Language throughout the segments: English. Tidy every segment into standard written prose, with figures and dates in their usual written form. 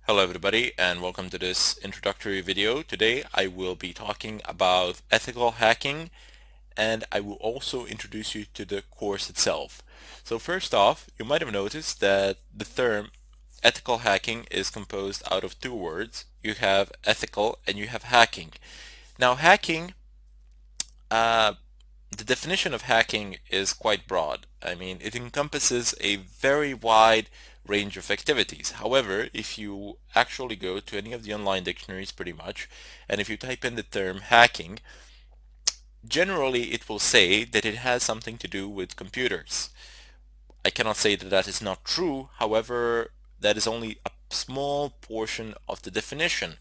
Hello everybody and welcome to this introductory video. Today I will be talking about ethical hacking and I will also introduce you to the course itself. So first off, you might have noticed that the term ethical hacking is composed out of two words. You have ethical and you have hacking. Now hacking, uh, the definition of hacking is quite broad. I mean, it encompasses a very wide range of activities. However, if you actually go to any of the online dictionaries pretty much, and if you type in the term hacking, generally it will say that it has something to do with computers. I cannot say that that is not true. However, that is only a small portion of the definition.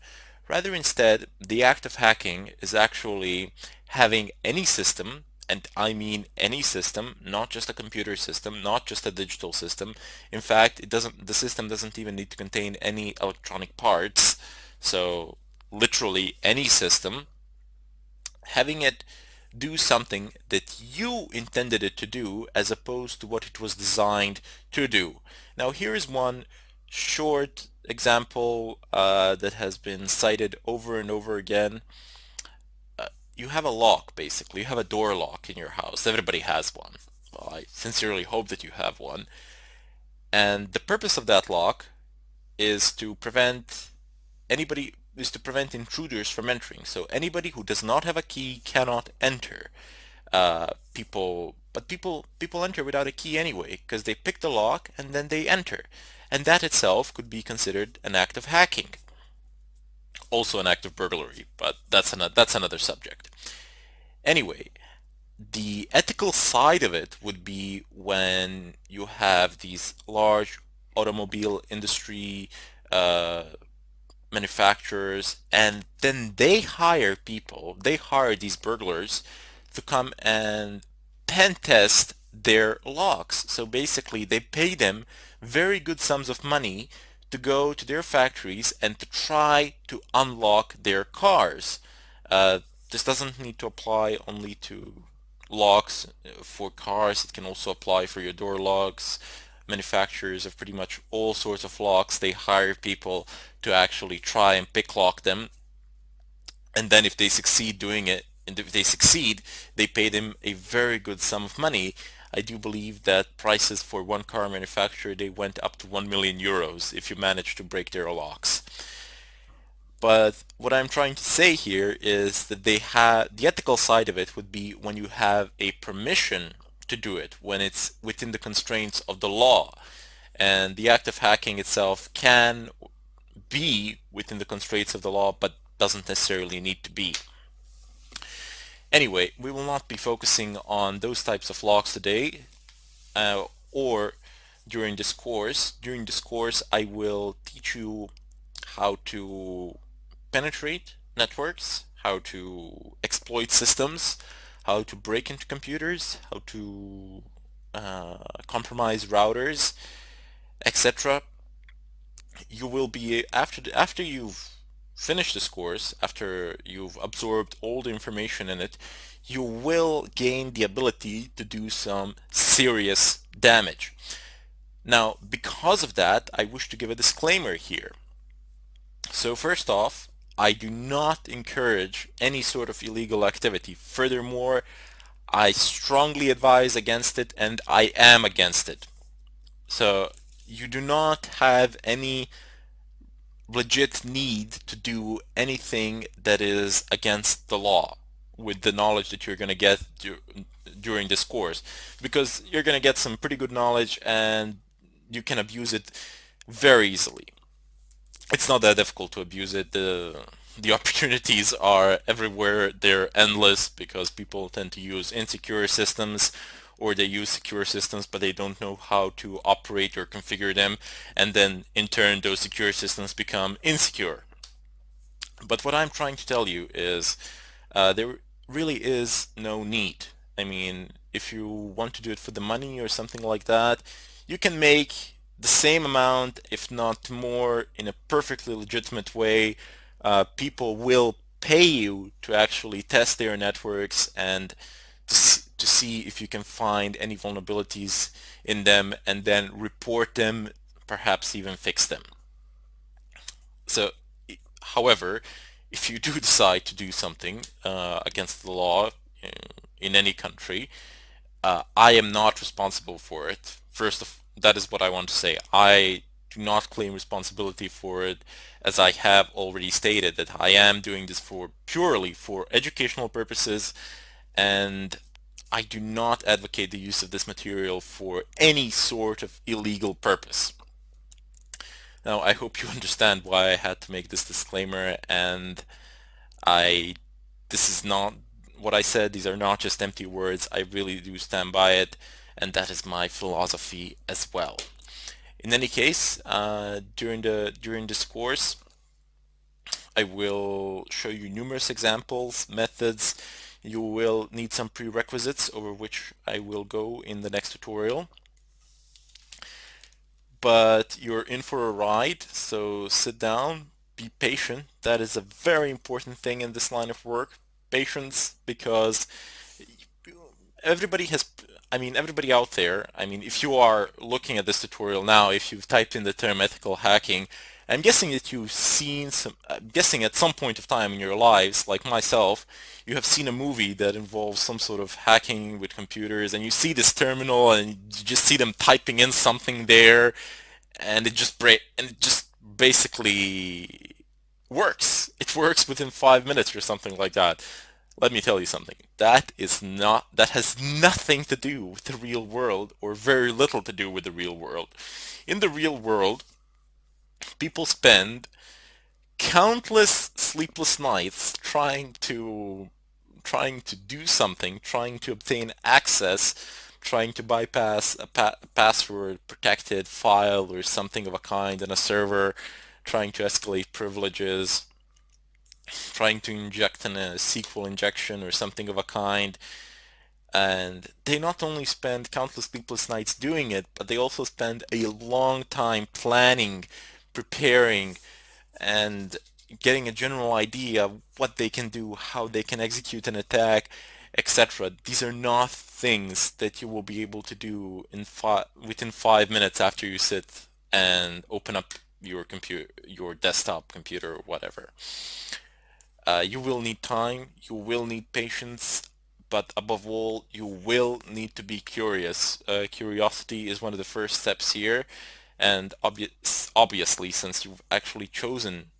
Rather, instead, the act of hacking is actually having any system, and I mean any system, not just a computer system, not just a digital system. In fact, the system doesn't even need to contain any electronic parts. So literally any system, having it do something that you intended it to do as opposed to what it was designed to do. Now here is one short example that has been cited over and over again. You have a lock, basically. You have a door lock in your house. Everybody has one. Well, I sincerely hope that you have one. And the purpose of that lock is to prevent intruders from entering. So anybody who does not have a key cannot enter. People enter without a key anyway because they pick the lock and then they enter, and that itself could be considered an act of hacking, also an act of burglary, but that's another subject. Anyway, the ethical side of it would be when you have these large automobile industry uh, manufacturers, and then they hire these burglars to come and pen test their locks. So basically they pay them very good sums of money to go to their factories and to try to unlock their cars. Uh, this doesn't need to apply only to locks for cars. It can also apply for your door locks. Manufacturers of pretty much all sorts of locks, they hire people to actually try and pick lock them, and then if they succeed doing it, and if they succeed, they pay them a very good sum of money. I do believe that prices for one car manufacturer, they went up to 1 million euros if you manage to break their locks. But what I'm trying to say here is that the ethical side of it would be when you have a permission to do it, when it's within the constraints of the law. And the act of hacking itself can be within the constraints of the law, but doesn't necessarily need to be. Anyway, we will not be focusing on those types of locks today, or during this course. During this course, I will teach you how to penetrate networks, how to exploit systems, how to break into computers, how to compromise routers, etc. You will be after you've finished this course, after you've absorbed all the information in it, you will gain the ability to do some serious damage. Now, because of that, I wish to give a disclaimer here. So first off, I do not encourage any sort of illegal activity. Furthermore, I strongly advise against it, and I am against it. So you do not have any legit need to do anything that is against the law with the knowledge that you're going to get during this course, because you're going to get some pretty good knowledge and you can abuse it very easily. It's not that difficult to abuse it. The opportunities are everywhere. They're endless because people tend to use insecure systems, or they use secure systems but they don't know how to operate or configure them, and then in turn those secure systems become insecure. But what I'm trying to tell you is there really is no need. I mean, if you want to do it for the money or something like that, you can make the same amount, if not more, in a perfectly legitimate way. People will pay you to actually test their networks and to see if you can find any vulnerabilities in them and then report them, perhaps even fix them. So, however, if you do decide to do something against the law in, in any country, I am not responsible for it. That is what I want to say. I do not claim responsibility for it, as I have already stated that I am doing this for purely for educational purposes, and I do not advocate the use of this material for any sort of illegal purpose. Now, I hope you understand why I had to make this disclaimer, and I this is not what I said. These are not just empty words. I really do stand by it, and that is my philosophy as well. In any case, during this course, I will show you numerous examples, methods. You will need some prerequisites over which I will go in the next tutorial. But you're in for a ride, so sit down, be patient. That is a very important thing in this line of work. Patience, because everybody has, everybody out there, if you are looking at this tutorial now, if you've typed in the term ethical hacking, I'm guessing that you've seen I'm guessing at some point of time in your lives, like myself, you have seen a movie that involves some sort of hacking with computers, and you see this terminal and you just see them typing in something there, and it just basically works. It works within 5 minutes or something like that. Let me tell you something. That has nothing to do with the real world, or very little to do with the real world. In the real world, people spend countless sleepless nights trying to do something, trying to obtain access, trying to bypass a password protected file or something of a kind in a server, trying to escalate privileges, trying to inject in a SQL injection or something of a kind. And they not only spend countless sleepless nights doing it, but they also spend a long time planning, preparing, and getting a general idea of what they can do, how they can execute an attack, etc. These are not things that you will be able to do within 5 minutes after you sit and open up your computer, your desktop computer, or whatever. You will need time, you will need patience, but above all, you will need to be curious. Curiosity is one of the first steps here, and obviously, since you've actually chosen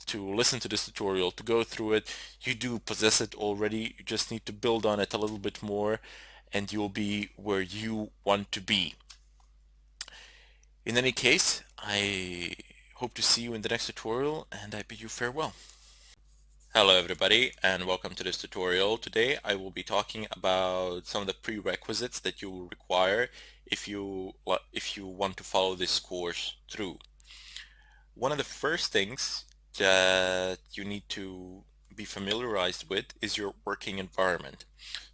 to listen to this tutorial, to go through it, you do possess it already. You just need to build on it a little bit more, and you'll be where you want to be. In any case, I hope to see you in the next tutorial, and I bid you farewell. Hello everybody, and welcome to this tutorial. Today I will be talking about some of the prerequisites that you will require if you want to follow this course through. One of the first things that you need to be familiarized with is your working environment.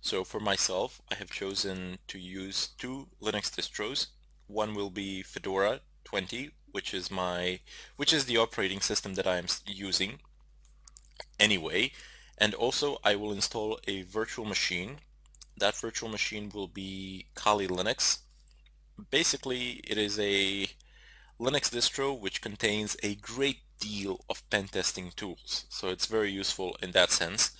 So for myself, I have chosen to use two Linux distros. One will be Fedora 20, which is the operating system that I am using anyway. And also I will install a virtual machine. That virtual machine will be Kali Linux. Basically, it is a Linux distro which contains a great deal of pen testing tools, so it's very useful in that sense.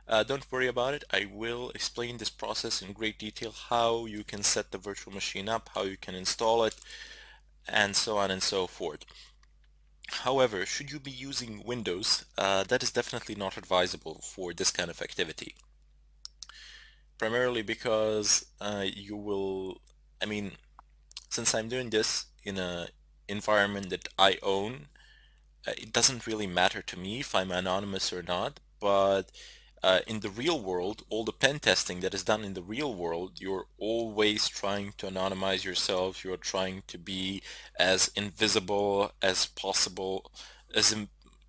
Don't worry about it. I will explain this process in great detail, how you can set the virtual machine up, how you can install it, and so on and so forth. However, should you be using Windows, that is definitely not advisable for this kind of activity. Primarily because I mean, since I'm doing this in a environment that I own, it doesn't really matter to me if I'm anonymous or not, but in the real world, all the pen testing that is done in the real world, you're always trying to anonymize yourself. You're trying to be as invisible as possible, as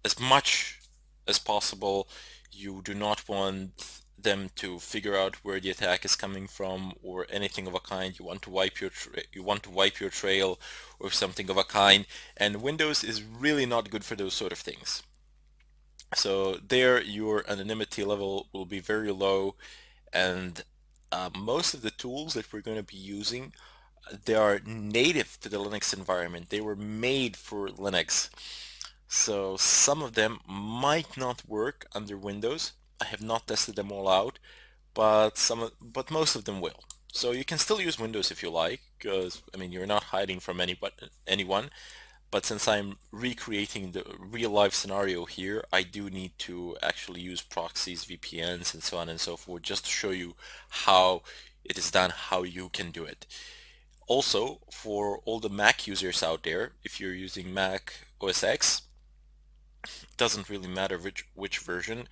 as much as possible. You do not want them to figure out where the attack is coming from or anything of a kind. You want to wipe your trail or something of a kind. And Windows is really not good for those sort of things. So there, your anonymity level will be very low, and most of the tools that we're going to be using, they are native to the Linux environment. They were made for Linux. So some of them might not work under Windows. I have not tested them all out, but but most of them will. So you can still use Windows if you like, because I mean you're not hiding from anyone. But since I'm recreating the real life scenario here, I do need to actually use proxies, VPNs, and so on and so forth, just to show you how it is done, how you can do it. Also, for all the Mac users out there, if you're using Mac OS X, it doesn't really matter which version.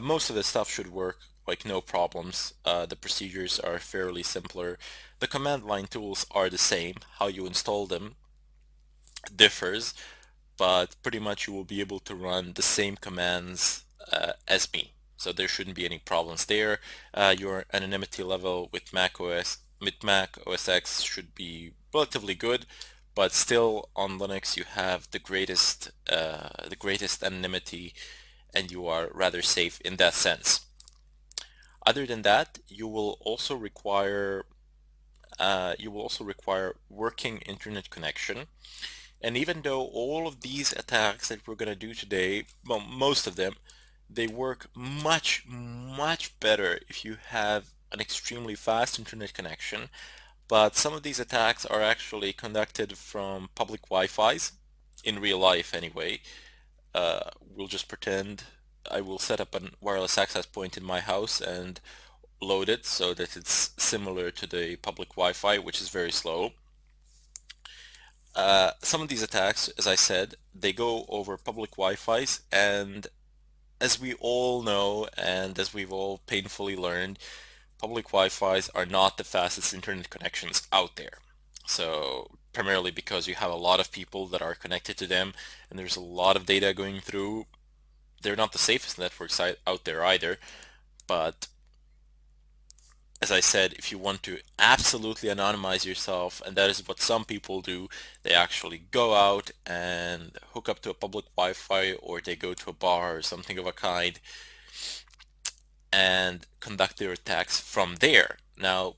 Most of the stuff should work like no problems. The procedures are fairly simpler. The command line tools are the same. How you install them differs, but pretty much you will be able to run the same commands as me. So there shouldn't be any problems there. Your anonymity level with Mac OS X should be relatively good, but still on Linux you have the greatest anonymity, and you are rather safe in that sense. Other than that, you will also require working internet connection. And even though all of these attacks that we're going to do today, well, most of them, they work much better if you have an extremely fast internet connection. But some of these attacks are actually conducted from public Wi-Fi's, in real life anyway. We'll just pretend I will set up a wireless access point in my house and load it so that it's similar to the public Wi-Fi, which is very slow. Some of these attacks, as I said, they go over public Wi-Fi's, and as we all know, and as we've all painfully learned, public Wi-Fi's are not the fastest internet connections out there. So primarily because you have a lot of people that are connected to them, and there's a lot of data going through. They're not the safest networks out there either, but as I said, if you want to absolutely anonymize yourself, and that is what some people do, they actually go out and hook up to a public Wi-Fi, or they go to a bar or something of a kind and conduct their attacks from there. Now,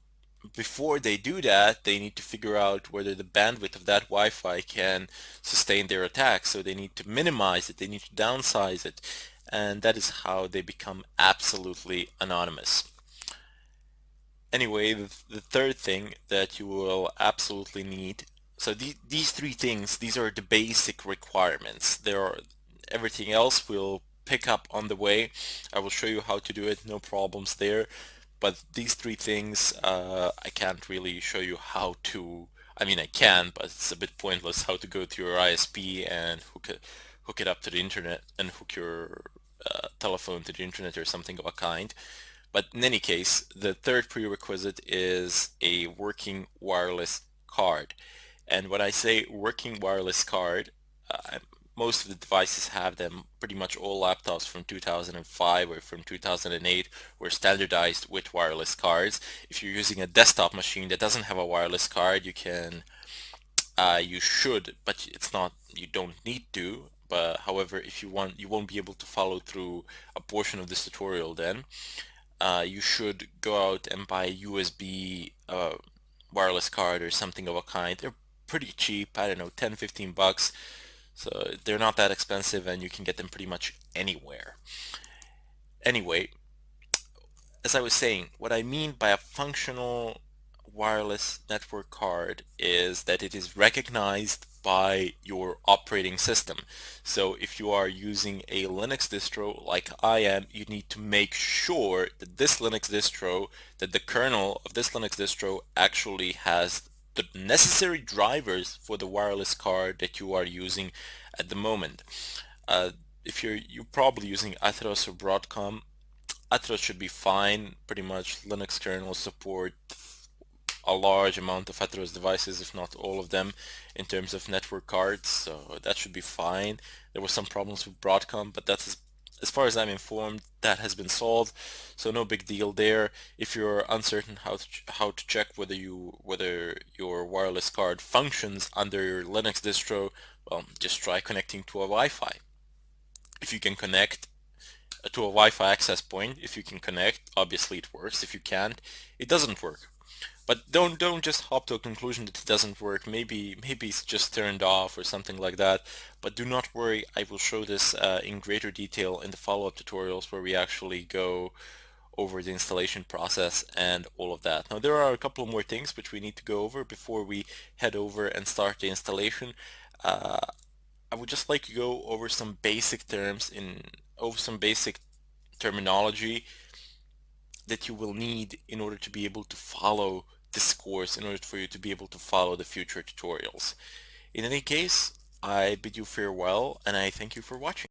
before they do that, they need to figure out whether the bandwidth of that Wi-Fi can sustain their attack. So they need to minimize it, they need to downsize it, and that is how they become absolutely anonymous. Anyway, the third thing that you will absolutely need, so these three things, these are the basic requirements. Everything else will pick up on the way. I will show you how to do it, no problems there. But these three things, I can't really show you how to, I mean I can, but it's a bit pointless how to go to your ISP and hook it up to the internet and hook your telephone to the internet or something of a kind. But in any case, the third prerequisite is a working wireless card. And when I say working wireless card, most of the devices have them. Pretty much all laptops from 2005 or from 2008 were standardized with wireless cards. If you're using a desktop machine that doesn't have a wireless card, you should, but it's not, you don't need to. But however, if you want, you won't be able to follow through a portion of this tutorial then. You should go out and buy a USB wireless card or something of a kind. They're pretty cheap, I don't know, 10, 15 bucks. So they're not that expensive and you can get them pretty much anywhere. Anyway, as I was saying, what I mean by a functional wireless network card is that it is recognized by your operating system. So if you are using a Linux distro like I am, you need to make sure that that the kernel of this Linux distro actually has the necessary drivers for the wireless card that you are using at the moment. Uh, if you're probably using Atheros or Broadcom, Atheros should be fine. Pretty much Linux kernels support a large amount of Atheros devices, if not all of them, in terms of network cards, so that should be fine. There were some problems with Broadcom, but as far as I'm informed, that has been solved, so no big deal there. If you're uncertain how to check whether your wireless card functions under your Linux distro, well, just try connecting to a Wi-Fi. If you can connect to a Wi-Fi access point, if you can connect, obviously it works. If you can't, it doesn't work. But don't just hop to a conclusion that it doesn't work. Maybe it's just turned off or something like that. But do not worry, I will show this in greater detail in the follow-up tutorials where we actually go over the installation process and all of that. Now there are a couple more things which we need to go over before we head over and start the installation. Uh, I would just like to go over some basic terms over some basic terminology that you will need in order to be able to follow this course, in order for you to be able to follow the future tutorials. In any case, I bid you farewell and I thank you for watching.